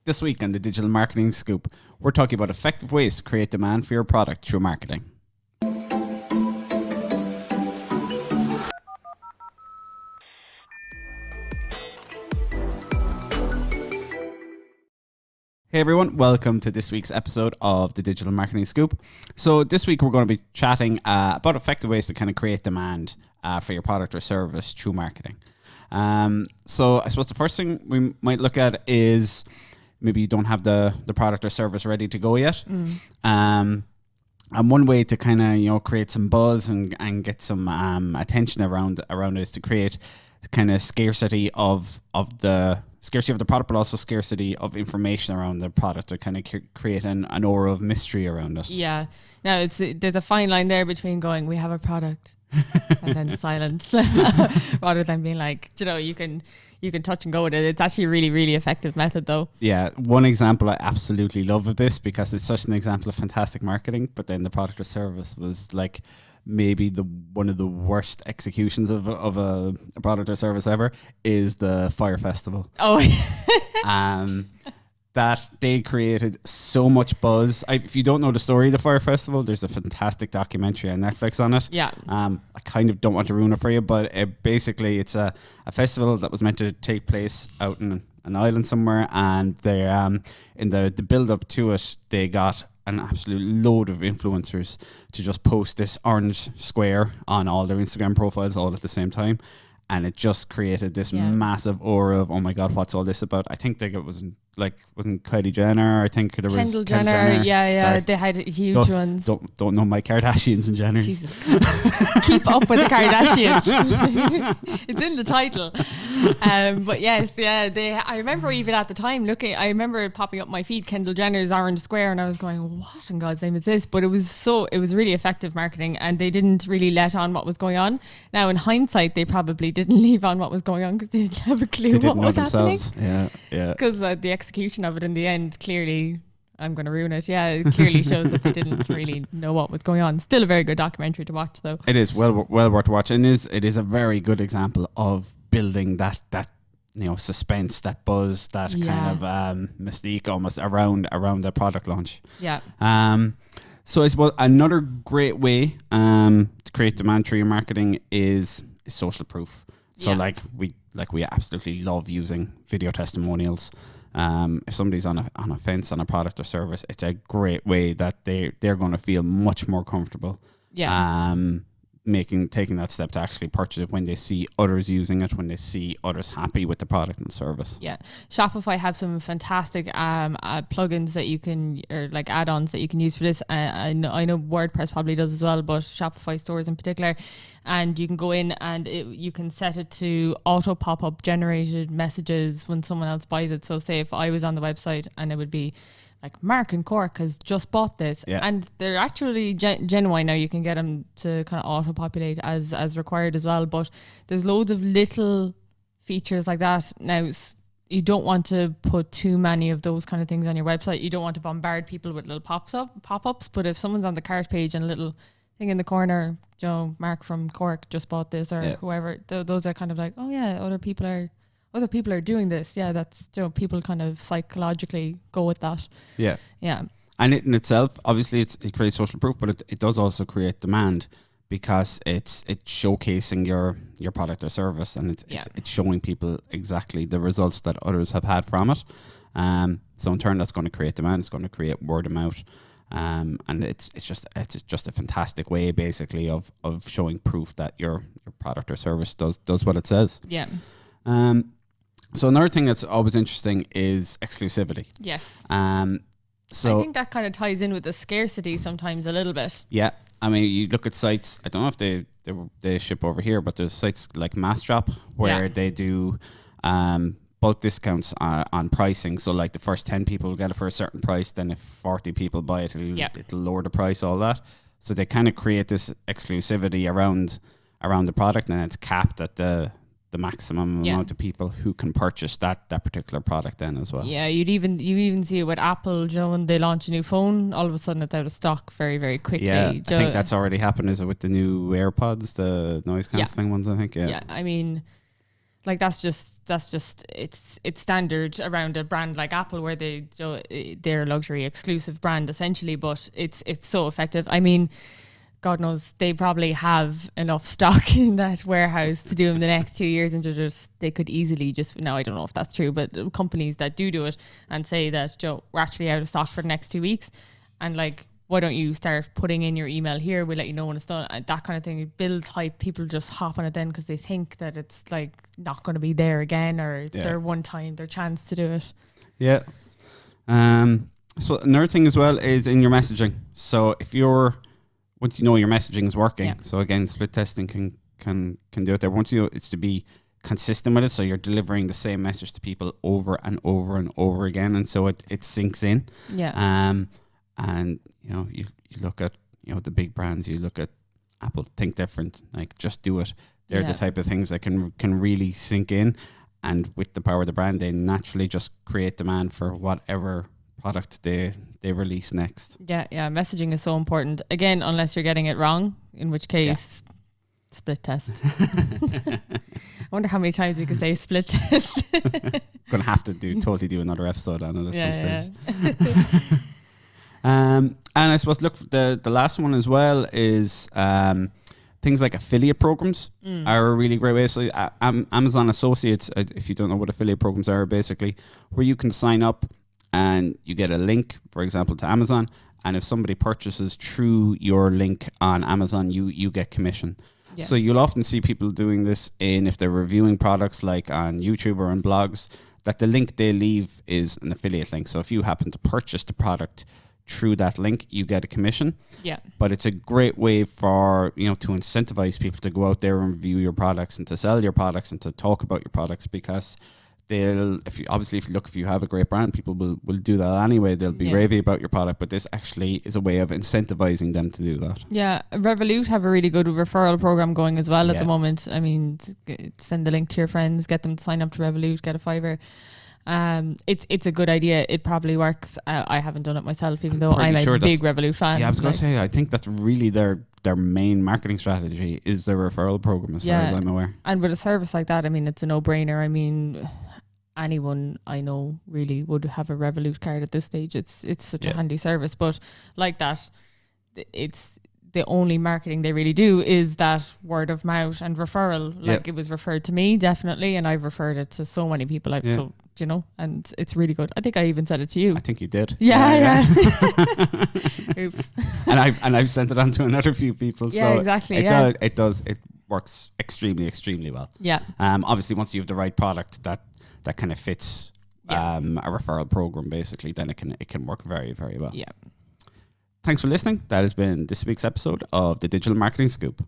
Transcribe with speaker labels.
Speaker 1: This week on the Digital Marketing Scoop, we're talking about effective ways to create demand for your product through marketing. Hey everyone, welcome to this week's episode of the Digital Marketing Scoop. So this week we're going to be chatting about effective ways to kind of create demand for your product or service through marketing. So I suppose the first thing we might look at is maybe you don't have the product or service ready to go yet. And one way to kind of, create some buzz and get some attention around it is to create kind of scarcity of the product, but also scarcity of information around the product to kind of create an aura of mystery around it.
Speaker 2: Yeah. Now there's a fine line there between going, we have a product and then silence rather than being like, you can touch and go with it. It's actually a really, really effective method though.
Speaker 1: Yeah. One example I absolutely love of this because it's such an example of fantastic marketing, but then the product or service was like maybe one of the worst executions of a product or service ever is the Fire Festival.
Speaker 2: Oh,
Speaker 1: that they created so much buzz. If you don't know the story of the Fire Festival, there's a fantastic documentary on Netflix on it.
Speaker 2: Yeah.
Speaker 1: I kind of don't want to ruin it for you, but basically it's a festival that was meant to take place out in an island somewhere, and they in the build up to it, they got an absolute load of influencers to just post this orange square on all their Instagram profiles all at the same time. And it just created this massive aura of, oh my God, what's all this about? I think it wasn't Kylie Jenner. I think there was
Speaker 2: Kendall Jenner. Yeah.
Speaker 1: Sorry.
Speaker 2: They had huge ones.
Speaker 1: Don't know my Kardashians and Jenners.
Speaker 2: Jesus. Keep up with the Kardashians. It's in the title. But yes, yeah. I remember even at the time I remember it popping up my feed, Kendall Jenner's orange square, and I was going, what in God's name is this? But it was really effective marketing, and they didn't really let on what was going on. Now in hindsight, they probably didn't leave on what was going on because they didn't have a clue what was happening.
Speaker 1: Yeah.
Speaker 2: Because the execution of it in the end, clearly, I'm going to ruin it. Yeah, it clearly shows that they didn't really know what was going on. Still a very good documentary to watch, though. It
Speaker 1: is well worth watching. It is a very good example of building that suspense, that buzz, that kind of mystique almost around the product launch.
Speaker 2: Yeah.
Speaker 1: So I suppose another great way to create demand through your marketing is social proof. So we absolutely love using video testimonials. If somebody's on a fence on a product or service, it's a great way that they're going to feel much more comfortable.
Speaker 2: Yeah.
Speaker 1: Taking that step to actually purchase it when they see others using it, when they see others happy with the product and service.
Speaker 2: Yeah. Shopify have some fantastic plugins that you can, or like add-ons that you can use for this. I know WordPress probably does as well, but Shopify stores in particular. And you can go in and you can set it to auto pop-up generated messages when someone else buys it. So say if I was on the website and it would be like, Mark in Cork has just bought this. Yeah. And they're actually genuine now. You can get them to kind of auto-populate as required as well. But there's loads of little features like that. Now, you don't want to put too many of those kind of things on your website. You don't want to bombard people with little pop-ups. But if someone's on the cart page and a little thing in the corner, Mark from Cork just bought this, or whoever, those are kind of like, oh yeah, other people are doing this. Yeah, that's, people kind of psychologically go with that.
Speaker 1: Yeah.
Speaker 2: Yeah.
Speaker 1: And it in itself, obviously it creates social proof, but it does also create demand because it's showcasing your product or service, and it's showing people exactly the results that others have had from it. So in turn, that's going to create demand. It's going to create word of mouth. And it's just a fantastic way, basically, of showing proof that your product or service does what it says.
Speaker 2: Yeah.
Speaker 1: So another thing that's always interesting is exclusivity.
Speaker 2: Yes.
Speaker 1: So
Speaker 2: I think that kind of ties in with the scarcity sometimes a little bit.
Speaker 1: Yeah. I mean, you look at sites, I don't know if they ship over here, but there's sites like Massdrop where they do bulk discounts on pricing. So like the first 10 people will get it for a certain price. Then if 40 people buy it, it'll lower the price, all that. So they kind of create this exclusivity around the product, and it's capped at the maximum amount of people who can purchase that particular product then as well.
Speaker 2: Yeah, you even see it with Apple, when they launch a new phone, all of a sudden it's out of stock very, very quickly.
Speaker 1: Yeah, I think that's already happened, is it, with the new AirPods, the noise cancelling ones, I think. Yeah,
Speaker 2: I mean, Like that's just it's standard around a brand like Apple, where they're a luxury exclusive brand essentially, but it's so effective. I mean, God knows they probably have enough stock in that warehouse to do them the next 2 years, and they could easily just, now I don't know if that's true, but companies that do it and say that, Joe, we're actually out of stock for the next 2 weeks, and like, why don't you start putting in your email here? We'll let you know when it's done. That kind of thing. It builds hype. People just hop on it then because they think that it's like not going to be there again, or it's their one time, their chance to do it.
Speaker 1: Yeah. So another thing as well is in your messaging. So once you know your messaging is working, so again, split testing can do it there. Once you know, it's to be consistent with it, so you're delivering the same message to people over and over and over again, and so it sinks in.
Speaker 2: Yeah.
Speaker 1: And you look at the big brands. You look at Apple. Think different. Like, just do it. They're the type of things that can really sink in, and with the power of the brand, they naturally just create demand for whatever product they release next.
Speaker 2: Yeah. Messaging is so important. Again, unless you're getting it wrong, in which case, split test. I wonder how many times we can say split test.
Speaker 1: Gonna have to totally do another episode on it at some stage. And I suppose, look, the last one as well is things like affiliate programs are a really great way. So Amazon Associates, if you don't know what affiliate programs are, basically where you can sign up and you get a link, for example, to Amazon, and if somebody purchases through your link on Amazon, you get commission. Yeah. So you'll often see people doing this if they're reviewing products like on YouTube or on blogs, that the link they leave is an affiliate link. So if you happen to purchase the product through that link, you get a commission. Yeah. But it's a great way for, to incentivize people to go out there and review your products and to sell your products and to talk about your products, because if you have a great brand, people will do that anyway. They'll be raving about your product, but this actually is a way of incentivizing them to do that. Yeah.
Speaker 2: Revolut have a really good referral program going as well at the moment. I mean, send the link to your friends, get them to sign up to Revolut, get a $5. It's a good idea. It probably works. I haven't done it myself, even though I'm a big Revolut fan.
Speaker 1: Yeah, I was going to say, I think that's really their main marketing strategy is the referral program, as far as I'm aware.
Speaker 2: And with a service like that, I mean, it's a no-brainer. I mean, anyone I know really would have a Revolut card at this stage. It's such a handy service. But like that, it's the only marketing they really do is that word of mouth and referral. Like, it was referred to me, definitely, and I've referred it to so many people I've told, and it's really good. I think I even said it to you.
Speaker 1: I think you did.
Speaker 2: Yeah. Oops.
Speaker 1: And I've sent it on to another few people.
Speaker 2: Yeah,
Speaker 1: so
Speaker 2: exactly.
Speaker 1: It works extremely, extremely well.
Speaker 2: Yeah.
Speaker 1: Obviously, once you have the right product that kind of fits a referral program, basically, then it can work very, very well.
Speaker 2: Yeah.
Speaker 1: Thanks for listening. That has been this week's episode of the Digital Marketing Scoop.